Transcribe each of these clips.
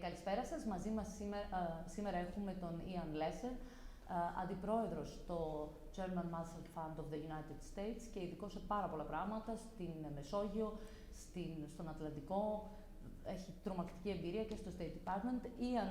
Καλησπέρα σας. Μαζί μας σήμερα έχουμε τον Ian Lesser, αντιπρόεδρο στο German Muscle Fund of the United States και ειδικό σε πάρα πολλά πράγματα, στην Μεσόγειο, στον Ατλαντικό. Έχει τρομακτική εμπειρία και στο State Department. Ian,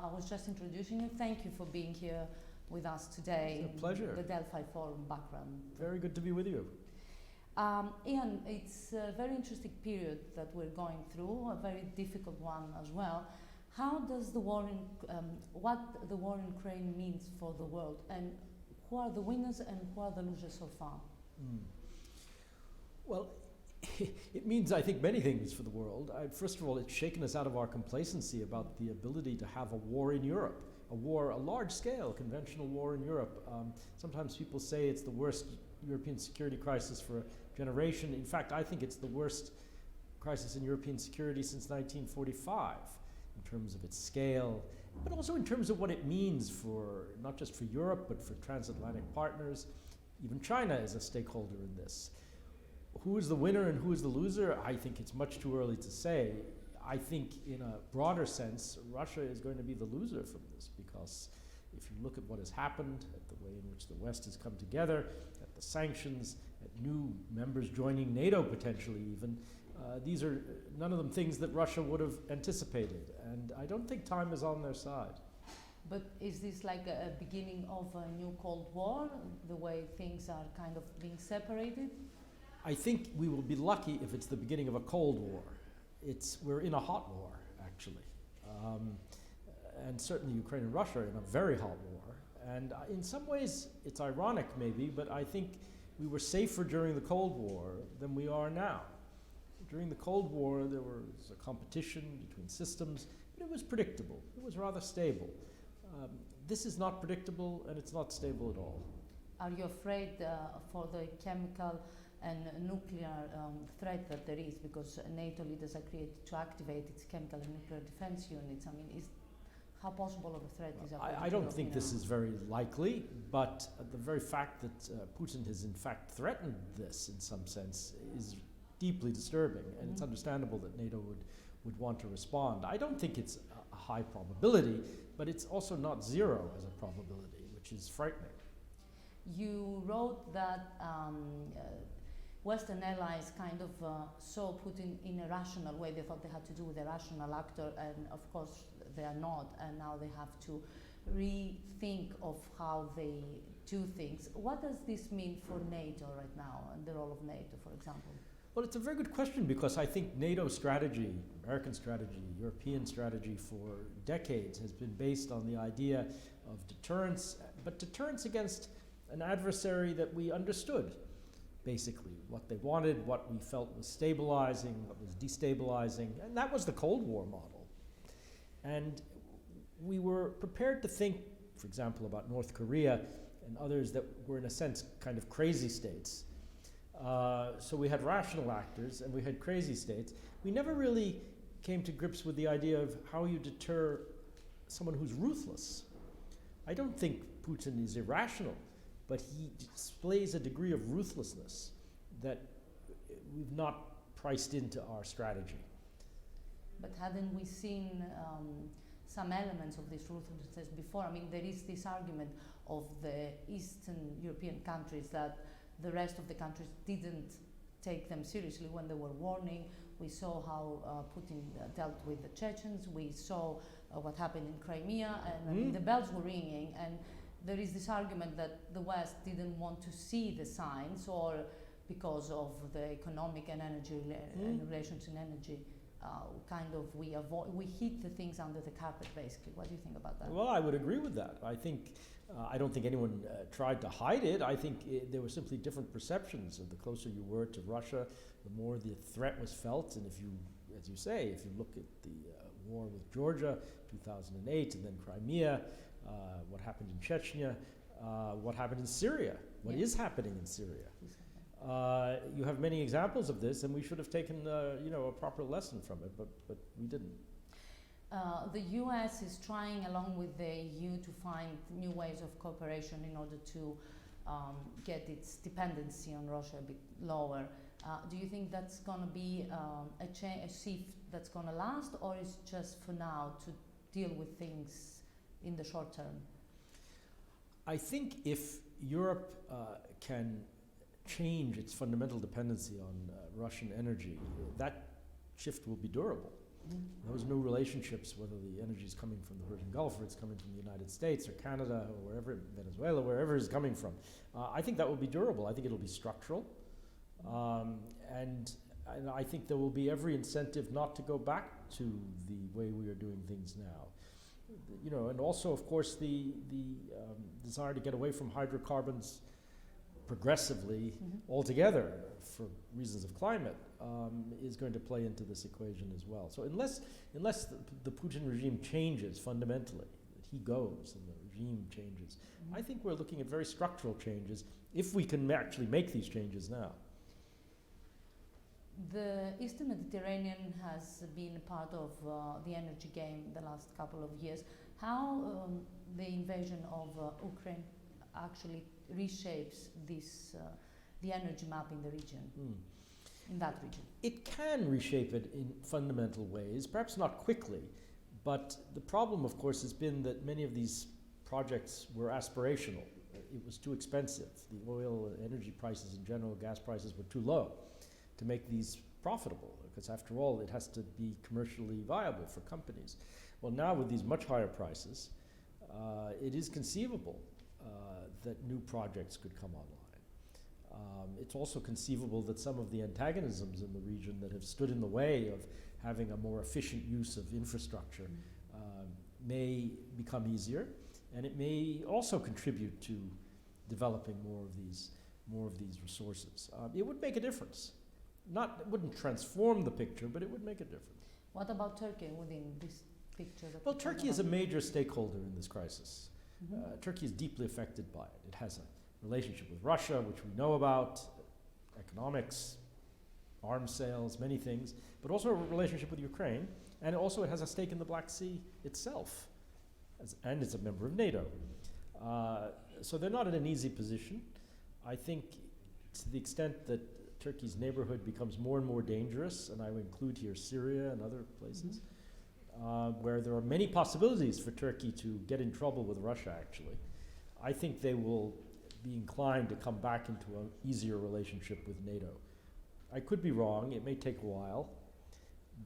I was just introducing you. Thank you for being here with us today. It's a pleasure. The Delphi Forum background. Very good to be with you. Ian, it's a very interesting period that we're going through, a very difficult one as well. How does what the war in Ukraine means for the world, and who are the winners and who are the losers so far? Well, it means, I think, many things for the world. First of all, it's shaken us out of our complacency about the ability to have a war in Europe, a large-scale conventional war in Europe. Sometimes people say it's the worst European security crisis for a generation. In fact, I think it's the worst crisis in European security since 1945, in terms of its scale, but also in terms of what it means for, not just for Europe, but for transatlantic partners. Even China is a stakeholder in this. Who is the winner and who is the loser? I think it's much too early to say. I think in a broader sense, Russia is going to be the loser from this, because if you look at what has happened, at the way in which the West has come together, at the sanctions, at new members joining NATO potentially even, these are none of them things that Russia would have anticipated, and I don't think time is on their side. But is this like a beginning of a new Cold War, the way things are kind of being separated? I think we will be lucky if it's the beginning of a Cold War. We're in a hot war, actually. And certainly Ukraine and Russia are in a very hot war. And in some ways, it's ironic maybe, but I think we were safer during the Cold War than we are now. During the Cold War, there was a competition between systems, but it was predictable. It was rather stable. This is not predictable, and it's not stable at all. Are you afraid for the chemical and nuclear threat that there is, because NATO leaders agreed to activate its chemical and nuclear defense units? I mean, how possible of a threat is that? I don't think this is very likely, but the very fact that Putin has in fact threatened this in some sense is deeply disturbing, and it's understandable that NATO would want to respond. I don't think it's a high probability, but it's also not zero as a probability, which is frightening. You wrote that Western allies kind of saw Putin in a rational way. They thought they had to do with a rational actor, and of course they are not, and now they have to rethink of how they do things. What does this mean for NATO right now, and the role of NATO, for example? Well, it's a very good question, because I think NATO strategy, American strategy, European strategy for decades has been based on the idea of deterrence, but deterrence against an adversary that we understood, basically, what they wanted, what we felt was stabilizing, what was destabilizing, and that was the Cold War model. And we were prepared to think, for example, about North Korea and others that were in a sense kind of crazy states. So we had rational actors and we had crazy states. We never really came to grips with the idea of how you deter someone who's ruthless. I don't think Putin is irrational, but he displays a degree of ruthlessness that we've not priced into our strategy. But hadn't we seen some elements of this ruthlessness before? I mean, there is this argument of the Eastern European countries that the rest of the countries didn't take them seriously when they were warning. We saw how Putin dealt with the Chechens. We saw what happened in Crimea, and I mean, the bells were ringing. And there is this argument that the West didn't want to see the signs, or because of the economic and energy relations in energy, we hid the things under the carpet, basically. What do you think about that? Well, I would agree with that. I don't think anyone tried to hide it. I think there were simply different perceptions. And the closer you were to Russia, the more the threat was felt. And if you, as you say, if you look at the war with Georgia, 2008, and then Crimea, what happened in Chechnya, what happened in Syria, what is happening in Syria. You have many examples of this, and we should have taken a proper lesson from it, but we didn't. The US is trying, along with the EU, to find new ways of cooperation in order to get its dependency on Russia a bit lower. Do you think that's going to be a shift that's going to last, or is just for now to deal with things in the short term? I think if Europe can change its fundamental dependency on Russian energy, that shift will be durable. Mm-hmm. Those new relationships, whether the energy is coming from the Persian Gulf or it's coming from the United States or Canada or wherever, Venezuela, wherever it's coming from, I think that will be durable. I think it'll be structural. And I think there will be every incentive not to go back to the way we are doing things now. You know, and also, of course, the desire to get away from hydrocarbons progressively altogether for reasons of climate is going to play into this equation as well. So unless the Putin regime changes fundamentally, that he goes and the regime changes, I think we're looking at very structural changes if we can actually make these changes now. The Eastern Mediterranean has been part of the energy game the last couple of years. How the invasion of Ukraine actually reshapes this, the energy map in the region, in that region? It can reshape it in fundamental ways, perhaps not quickly, but the problem, of course, has been that many of these projects were aspirational. It was too expensive. The oil and energy prices in general, gas prices were too low to make these profitable, because after all, it has to be commercially viable for companies. Well, now with these much higher prices, it is conceivable that new projects could come online. It's also conceivable that some of the antagonisms in the region that have stood in the way of having a more efficient use of infrastructure may become easier, and it may also contribute to developing more of these resources. It would make a difference. It wouldn't transform the picture, but it would make a difference. What about Turkey within this picture? Well, Turkey is a major stakeholder in this crisis. Turkey is deeply affected by it. It has a relationship with Russia, which we know about, economics, arms sales, many things, but also a relationship with Ukraine, and also it has a stake in the Black Sea itself, and it's a member of NATO. So they're not in an easy position. I think to the extent that Turkey's neighborhood becomes more and more dangerous, and I would include here Syria and other places, where there are many possibilities for Turkey to get in trouble with Russia, actually. I think they will be inclined to come back into an easier relationship with NATO. I could be wrong, it may take a while,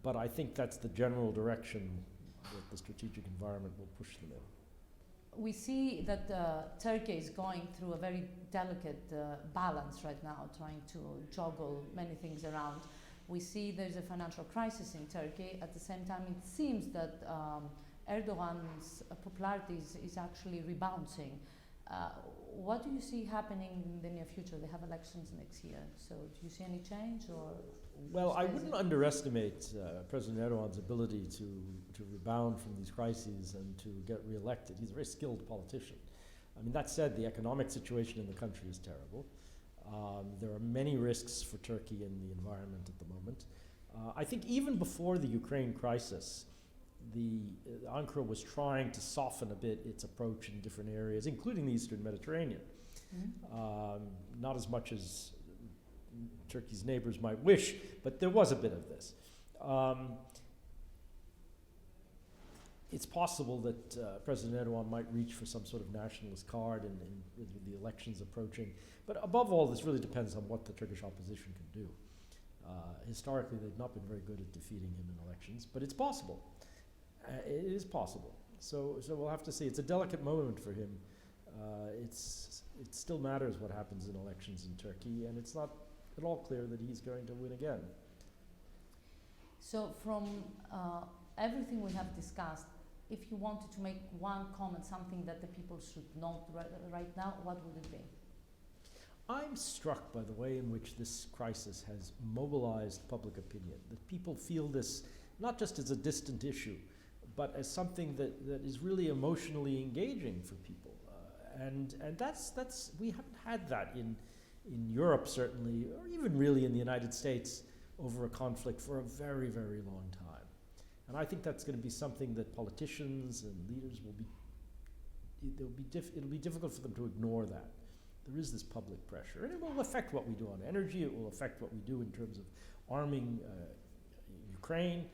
but I think that's the general direction that the strategic environment will push them in. We see that Turkey is going through a very delicate balance right now, trying to juggle many things around. We see there's a financial crisis in Turkey. At the same time, it seems that Erdogan's popularity is actually rebounding. What do you see happening in the near future? They have elections next year, so do you see any change? Or well, I wouldn't underestimate President Erdogan's ability to rebound from these crises and to get re-elected. He's a very skilled politician. I mean, that said, the economic situation in the country is terrible. There are many risks for Turkey in the environment at the moment. I think even before the Ukraine crisis, Ankara was trying to soften a bit its approach in different areas, including the Eastern Mediterranean. Not as much as Turkey's neighbors might wish, but there was a bit of this. It's possible that President Erdogan might reach for some sort of nationalist card with the elections approaching. But above all, this really depends on what the Turkish opposition can do. Historically, they've not been very good at defeating him in elections, but it's possible. It is possible. So we'll have to see. It's a delicate moment for him. It still matters what happens in elections in Turkey, and it's not at all clear that he's going to win again. So from everything we have discussed, if you wanted to make one comment, something that the people should note right now, what would it be? I'm struck by the way in which this crisis has mobilized public opinion, that people feel this not just as a distant issue, but as something that is really emotionally engaging for people. And that's we haven't had that in Europe certainly, or even really in the United States over a conflict for a very, very long time. And I think that's going to be something that politicians and leaders it'll be difficult for them to ignore that there is this public pressure. And it will affect what we do on energy, it will affect what we do in terms of arming Ukraine,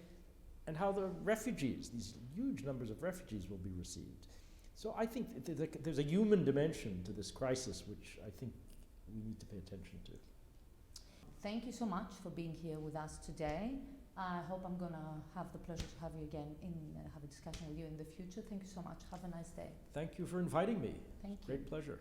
and how the refugees, these huge numbers of refugees, will be received. So I think there's a human dimension to this crisis which I think we need to pay attention to. Thank you so much for being here with us today. I hope I'm going to have the pleasure to have you again have a discussion with you in the future. Thank you so much. Have a nice day. Thank you for inviting me. Thank you. Great pleasure.